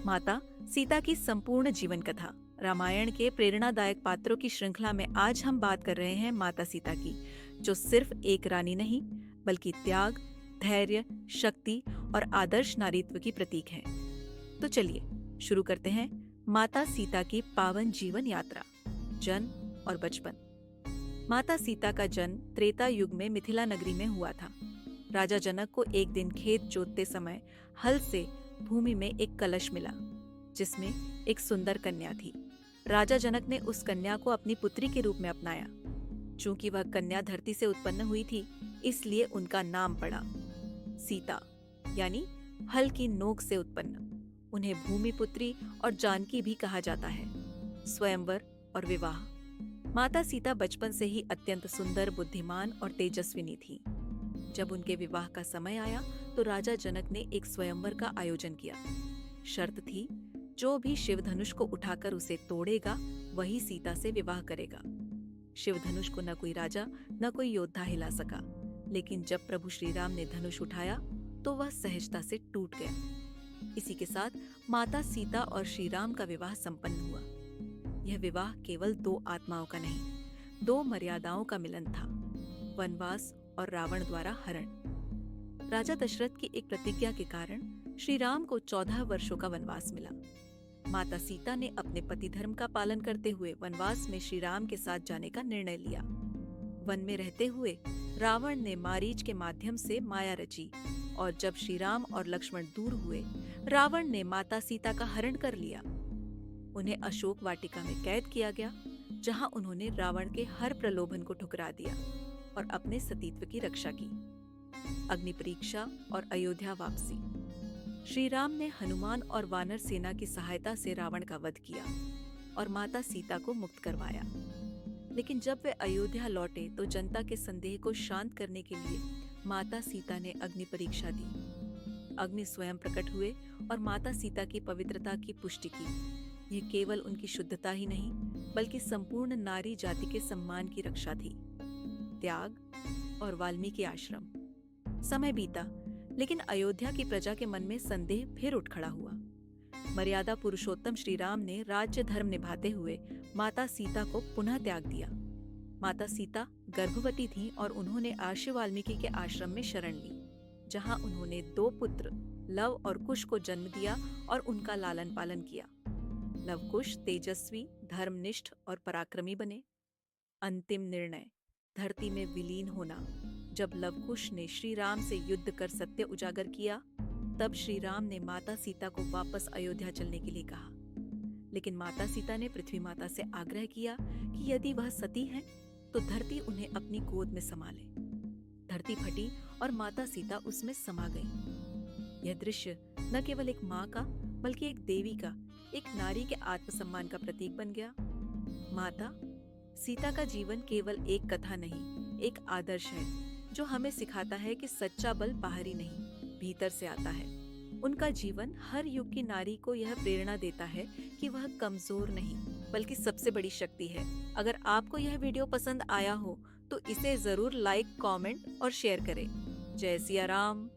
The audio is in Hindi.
माता सीता की संपूर्ण जीवन कथा। रामायण के प्रेरणादायक पात्रों की श्रृंखला में आज हम बात कर रहे हैं माता सीता की, जो सिर्फ एक रानी नहीं बल्कि त्याग, धैर्य, शक्ति और आदर्श नारीत्व की प्रतीक है। तो चलिए शुरू करते हैं माता सीता की पावन जीवन यात्रा। जन्म और बचपन। माता सीता का जन्म त्रेता युग में मिथिला नगरी में हुआ था। राजा जनक को एक दिन खेत जोतते समय हल से भूमि में एक कलश मिला, जिसमें एक सुंदर कन्या थी। राजा जनक ने उस कन्या को अपनी पुत्री के रूप में अपनाया। चूंकि वह कन्या धरती से उत्पन्न हुई थी, इसलिए उनका नाम पड़ा सीता, यानी हल की नोक से उत्पन्न। उन्हें भूमि पुत्री और जानकी भी कहा जाता है। स्वयंवर और विवाह। माता सीता बचपन से ही अत्यंत सुंदर, बुद्धिमान और तेजस्विनी थी। जब उनके विवाह का समय आया तो राजा जनक ने एक स्वयंवर का आयोजन किया। शर्त थी, जो भी शिव धनुष को उठाकर उसे तोड़ेगा वही सीता से विवाह करेगा। शिव धनुष को न कोई राजा न कोई योद्धा हिला सका, लेकिन जब प्रभु श्री राम ने धनुष उठाया तो वह सहजता से टूट गया। इसी के साथ माता सीता और श्री राम का विवाह संपन्न हुआ। यह विवाह केवल दो आत्माओं का नहीं, दो मर्यादाओं का मिलन था: वनवास और रावण द्वारा हरण। राजा दशरथ की एक प्रतिज्ञा के कारण श्री राम को 14 वर्षों का वनवास मिला। माता सीता ने अपने पति धर्म का पालन करते हुए वनवास में श्री राम के साथ जाने का निर्णय लिया। वन में रहते हुए रावण ने मारीच के माध्यम से माया रची, और जब श्री राम और लक्ष्मण दूर हुए, रावण ने माता सीता का हरण कर लिया। उन्हें अशोक वाटिका में कैद किया गया, जहां उन्होंने रावण के हर प्रलोभन को ठुकरा दिया और अपने सतीत्व की रक्षा की। अग्नि परीक्षा और अयोध्या वापसी। श्री राम ने हनुमान और वानर सेना की सहायता से रावण का वध किया और माता सीता को मुक्त करवाया। लेकिन जब वे अयोध्या लौटे तो जनता के संदेह को शांत करने के लिए माता सीता ने अग्नि परीक्षा दी। अग्नि स्वयं प्रकट हुए और माता सीता की पवित्रता की पुष्टि की। ये केवल उनकी शुद्धता ही नहीं बल्कि संपूर्ण नारी जाति के सम्मान की रक्षा थी। त्याग और वाल्मीकि आश्रम। समय बीता, लेकिन अयोध्या की प्रजा के मन में संदेह फिर उठ खड़ा हुआ। मर्यादा पुरुषोत्तम श्री राम ने राज्य धर्म निभाते हुए माता सीता को पुनः त्याग दिया। माता सीता गर्भवती थीं और उन्होंने आर्षि वाल्मीकि के आश्रम में शरण ली, जहां उन्होंने 2 पुत्र लव और कुश को जन्म दिया और उनका लालन पालन किया। लवकुश तेजस्वी, धर्मनिष्ठ और पराक्रमी बने। अंतिम निर्णय: धरती में विलीन होना। जब लवकुश ने श्री राम से युद्ध कर सत्य उजागर किया, तब श्री राम ने माता सीता को वापस अयोध्या चलने के लिए कहा। लेकिन माता सीता ने पृथ्वी माता से आग्रह किया कि यदि वह सती हैं, तो धरती उन्हें अपनी गोद में समा ले। धरती फटी और माता सीता उसमें समा गई। यह दृश्य न केवल एक माँ का बल्कि एक देवी का, एक नारी के आत्मसम्मान का प्रतीक बन गया। माता सीता का जीवन केवल एक कथा नहीं, एक आदर्श है जो हमें सिखाता है कि सच्चा बल बाहरी नहीं, भीतर से आता है। उनका जीवन हर युग की नारी को यह प्रेरणा देता है कि वह कमजोर नहीं बल्कि सबसे बड़ी शक्ति है। अगर आपको यह वीडियो पसंद आया हो तो इसे जरूर लाइक, कमेंट और शेयर करें। जय सिया राम।